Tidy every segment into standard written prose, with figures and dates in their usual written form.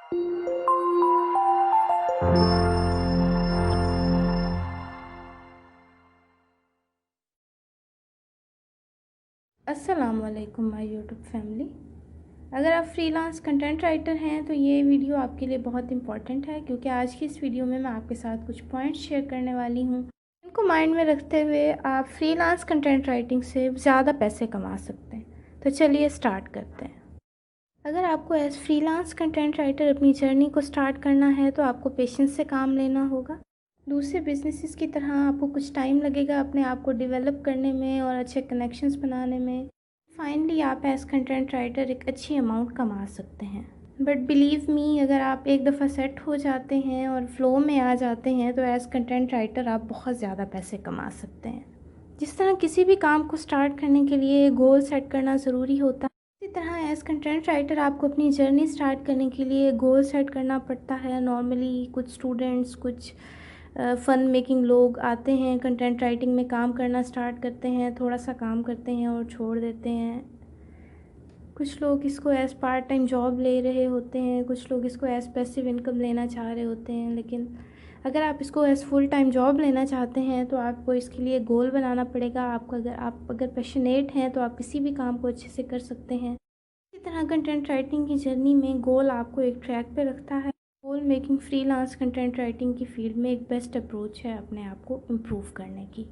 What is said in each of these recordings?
अस्सलाम वालेकुम my YouTube family. अगर आप फ्रीलांस कंटेंट राइटर हैं तो ये वीडियो आपके लिए बहुत इंपॉर्टेंट है, क्योंकि आज की इस वीडियो में मैं आपके साथ कुछ पॉइंट्स शेयर करने वाली हूँ। इनको माइंड में रखते हुए आप फ्रीलांस कंटेंट राइटिंग से ज़्यादा पैसे कमा सकते हैं। तो चलिए स्टार्ट करते हैं। अगर आपको एज फ्रीलांस कंटेंट राइटर अपनी जर्नी को स्टार्ट करना है तो आपको पेशेंस से काम लेना होगा। दूसरे बिजनेसेस की तरह आपको कुछ टाइम लगेगा अपने आप को डेवलप करने में और अच्छे कनेक्शंस बनाने में। फाइनली आप एज कंटेंट राइटर एक अच्छी अमाउंट कमा सकते हैं। बट बिलीव मी, अगर आप एक दफ़ा सेट हो जाते हैं और फ्लो में आ जाते हैं तो एज कंटेंट राइटर आप बहुत ज़्यादा पैसे कमा सकते हैं। जिस तरह किसी भी काम को स्टार्ट करने के लिए गोल सेट करना ज़रूरी होता है, इसी तरह एज कंटेंट राइटर आपको अपनी जर्नी स्टार्ट करने के लिए गोल सेट करना पड़ता है। नॉर्मली कुछ स्टूडेंट्स, कुछ फ़न मेकिंग लोग आते हैं, कंटेंट राइटिंग में काम करना स्टार्ट करते हैं, थोड़ा सा काम करते हैं और छोड़ देते हैं। कुछ लोग इसको एज़ पार्ट टाइम जॉब ले रहे होते हैं, कुछ लोग इसको एज़ पैसिव इनकम लेना चाह रहे होते हैं। लेकिन अगर आप इसको एज़ फुल टाइम जॉब लेना चाहते हैं तो आपको इसके लिए गोल बनाना पड़ेगा। आप अगर पैशनेट हैं तो आप किसी भी काम को अच्छे से कर सकते हैं। इसी तरह कंटेंट राइटिंग की जर्नी में गोल आपको एक ट्रैक पे रखता है। गोल मेकिंग फ्रीलांस कंटेंट राइटिंग की फील्ड में एक बेस्ट अप्रोच है अपने आप को इम्प्रूव करने की।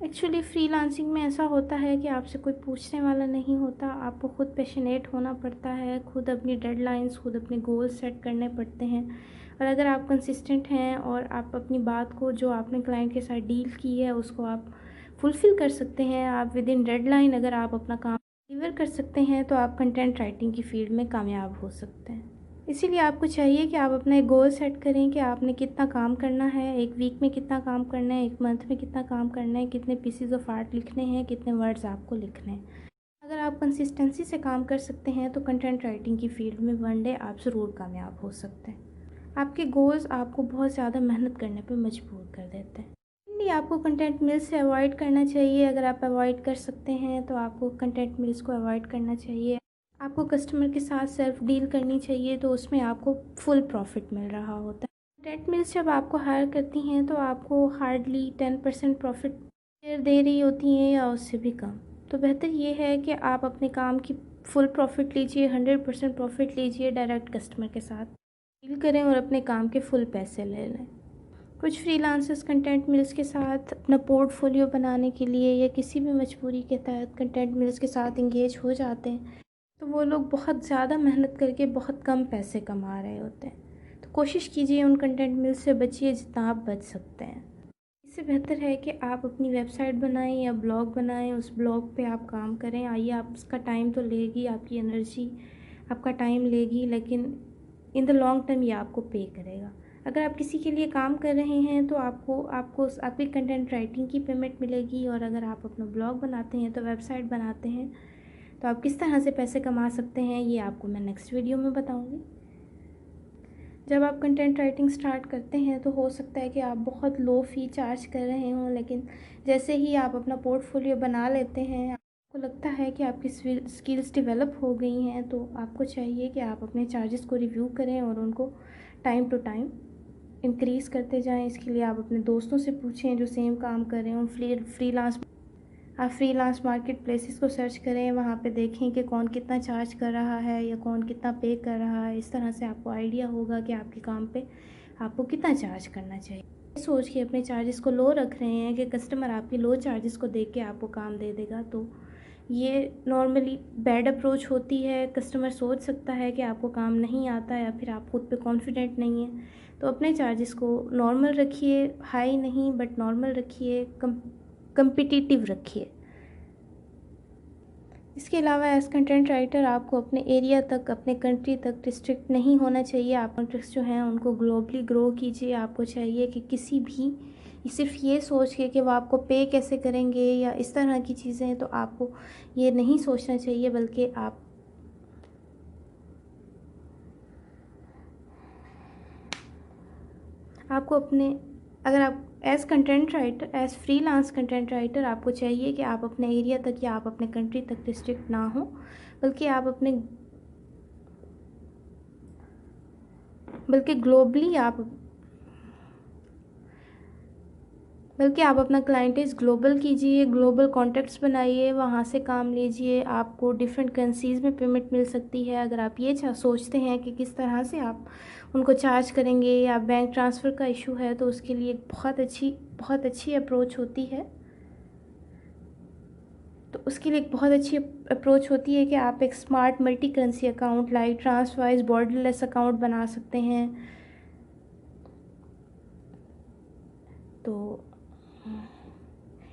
एक्चुअली फ्रीलांसिंग में ऐसा होता है कि आपसे कोई पूछने वाला नहीं होता, आपको खुद पैशनेट होना पड़ता है, खुद अपनी डेडलाइंस, खुद अपने गोल सेट करने पड़ते हैं। और अगर आप कंसिस्टेंट हैं और आप अपनी बात को, जो आपने क्लाइंट के साथ डील की है, उसको आप फुलफ़िल कर सकते हैं, आप विद इन डेडलाइन अगर आप अपना काम डिलीवर कर सकते हैं तो आप कंटेंट राइटिंग की फ़ील्ड में कामयाब हो सकते हैं। इसीलिए आपको चाहिए कि आप अपना एक गोल सेट करें कि आपने कितना काम करना है, एक वीक में कितना काम करना है, एक मंथ में कितना काम करना है, कितने पीसेस ऑफ आर्ट लिखने हैं, कितने वर्ड्स आपको लिखने हैं। अगर आप कंसिस्टेंसी से काम कर सकते हैं तो कंटेंट राइटिंग की फ़ील्ड में वन डे आप ज़रूर कामयाब हो सकते हैं। आपके गोल्स आपको बहुत ज़्यादा मेहनत करने पर मजबूर कर देते हैं। नहीं, आपको कंटेंट मिल्स से अवॉइड करना चाहिए। अगर आप अवॉइड कर सकते हैं तो आपको कंटेंट मिल्स को अवॉइड करना चाहिए। आपको कस्टमर के साथ सेल्फ डील करनी चाहिए, तो उसमें आपको फुल प्रॉफिट मिल रहा होता है। कंटेंट मिल्स जब आपको हायर करती हैं तो आपको हार्डली 10% प्रॉफिट शेयर दे रही होती हैं या उससे भी कम। तो बेहतर ये है कि आप अपने काम की फुल प्रॉफिट लीजिए, 100% प्रॉफिट लीजिए, डायरेक्ट कस्टमर के साथ डील करें और अपने काम के फुल पैसे ले लें। कुछ फ्रीलांसर्स कंटेंट मिल्स के साथ अपना पोर्टफोलियो बनाने के लिए या किसी भी मजबूरी के तहत कंटेंट मिल्स के साथ इंगेज हो जाते हैं, तो वो लोग बहुत ज़्यादा मेहनत करके बहुत कम पैसे कमा रहे होते हैं। तो कोशिश कीजिए उन कंटेंट मिल्स से बचिए जितना आप बच सकते हैं। इससे बेहतर है कि आप अपनी वेबसाइट बनाएं या ब्लॉग बनाएं, उस ब्लॉग पे आप काम करें। आइए, आप उसका टाइम तो लेगी, आपकी एनर्जी आपका टाइम लेगी, लेकिन इन द लॉन्ग टर्म ये आपको पे करेगा। अगर आप किसी के लिए काम कर रहे हैं तो आपको आपको आपकी कंटेंट राइटिंग की पेमेंट मिलेगी, और अगर आप अपना ब्लॉग बनाते हैं तो वेबसाइट बनाते हैं तो आप किस तरह से पैसे कमा सकते हैं ये आपको मैं नेक्स्ट वीडियो में बताऊंगी। जब आप कंटेंट राइटिंग स्टार्ट करते हैं तो हो सकता है कि आप बहुत लो फ़ी चार्ज कर रहे हों, लेकिन जैसे ही आप अपना पोर्टफोलियो बना लेते हैं, आपको लगता है कि आपकी स्किल्स डेवलप हो गई हैं, तो आपको चाहिए कि आप अपने चार्जेस को रिव्यू करें और उनको टाइम टू टाइम इंक्रीज़ करते जाएं। इसके लिए आप अपने दोस्तों से पूछें जो सेम काम कर रहे हों। आप फ्रीलांस मार्केट प्लेसेस को सर्च करें, वहाँ पे देखें कि कौन कितना चार्ज कर रहा है या कौन कितना पे कर रहा है। इस तरह से आपको आइडिया होगा कि आपके काम पे आपको कितना चार्ज करना चाहिए। सोच के अपने चार्जेस को लो रख रहे हैं कि कस्टमर आपकी लो चार्जेस को देख के आपको काम दे देगा, तो ये नॉर्मली बैड अप्रोच होती है। कस्टमर सोच सकता है कि आपको काम नहीं आता है या फिर आप खुद पे कॉन्फिडेंट नहीं हैं। तो अपने चार्जेस को नॉर्मल रखिए, हाई नहीं बट नॉर्मल रखिए, कम्पिटिटिव रखिए। इसके अलावा एज कंटेंट राइटर आपको अपने एरिया तक, अपने कंट्री तक रिस्ट्रिक्ट नहीं होना चाहिए। आप कॉन्ट्रैक्ट्स जो हैं उनको ग्लोबली ग्रो कीजिए। आपको चाहिए कि किसी भी सिर्फ ये सोच के कि वो आपको पे कैसे करेंगे या इस तरह की चीज़ें, तो आपको ये नहीं सोचना चाहिए, बल्कि आपको अपने अगर आप as content writer, as freelance content writer, आपको चाहिए कि आप अपने एरिया तक या आप अपने कंट्री तक रिस्ट्रिक्ट ना हो, बल्कि आप अपने बल्कि आप अपना क्लाइंटेज ग्लोबल कीजिए, ग्लोबल कॉन्टैक्ट्स बनाइए, वहाँ से काम लीजिए। आपको डिफरेंट करेंसीज़ में पेमेंट मिल सकती है। अगर आप ये सोचते हैं कि किस तरह से आप उनको चार्ज करेंगे या बैंक ट्रांसफ़र का इशू है, तो उसके लिए एक बहुत अच्छी अप्रोच होती है। तो उसके लिए एक बहुत अच्छी अप्रोच होती है कि आप एक smart multi currency account like TransferWise borderless account बना सकते हैं। तो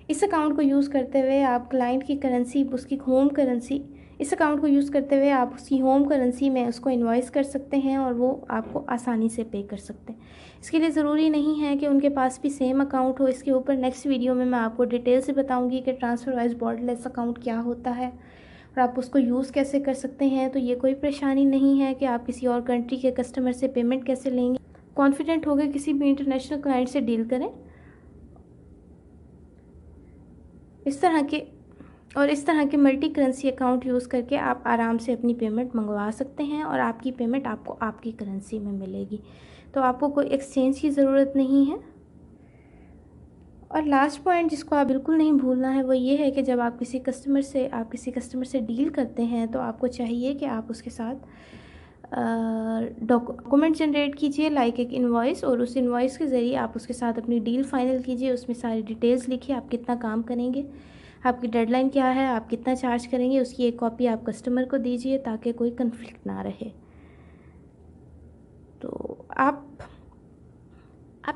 इस अकाउंट को यूज़ करते हुए आप क्लाइंट की करेंसी, उसकी होम करेंसी, इस अकाउंट को यूज़ करते हुए आप उसकी होम करेंसी में उसको इन्वॉइस कर सकते हैं और वो आपको आसानी से पे कर सकते हैं। इसके लिए ज़रूरी नहीं है कि उनके पास भी सेम अकाउंट हो। इसके ऊपर नेक्स्ट वीडियो में मैं आपको डिटेल से बताऊंगी कि ट्रांसफ़र वाइज बॉर्डरलेस अकाउंट क्या होता है और आप उसको यूज़ कैसे कर सकते हैं। तो ये कोई परेशानी नहीं है कि आप किसी और कंट्री के कस्टमर से पेमेंट कैसे लेंगे। कॉन्फिडेंट होकर किसी भी इंटरनेशनल क्लाइंट से डील करें। इस तरह के मल्टी करेंसी अकाउंट यूज़ करके आप आराम से अपनी पेमेंट मंगवा सकते हैं और आपकी पेमेंट आपको आपकी करेंसी में मिलेगी। तो आपको कोई एक्सचेंज की ज़रूरत नहीं है। और लास्ट पॉइंट जिसको आप बिल्कुल नहीं भूलना है वो ये है कि जब आप किसी कस्टमर से डील करते हैं तो आपको चाहिए कि आप उसके साथ डॉक्यूमेंट जनरेट कीजिए लाइक एक इनवॉइस, और उस इनवॉइस के ज़रिए आप उसके साथ अपनी डील फाइनल कीजिए। उसमें सारी डिटेल्स लिखिए, आप कितना काम करेंगे, आपकी डेडलाइन क्या है, आप कितना चार्ज करेंगे, उसकी एक कॉपी आप कस्टमर को दीजिए ताकि कोई कन्फ्लिक्ट ना रहे। तो आप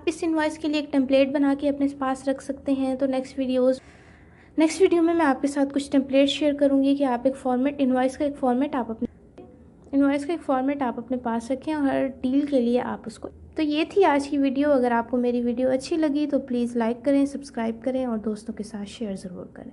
इस इनवॉइस के लिए एक टेम्पलेट बना के अपने पास रख सकते हैं। तो नेक्स्ट वीडियो में मैं आपके साथ कुछ टेम्पलेट शेयर करूँगी कि आप इनवॉइस का एक फॉर्मेट आप अपने पास रखें और हर डील के लिए आप उसको। तो ये थी आज की वीडियो। अगर आपको मेरी वीडियो अच्छी लगी तो प्लीज़ लाइक करें, सब्सक्राइब करें और दोस्तों के साथ शेयर ज़रूर करें।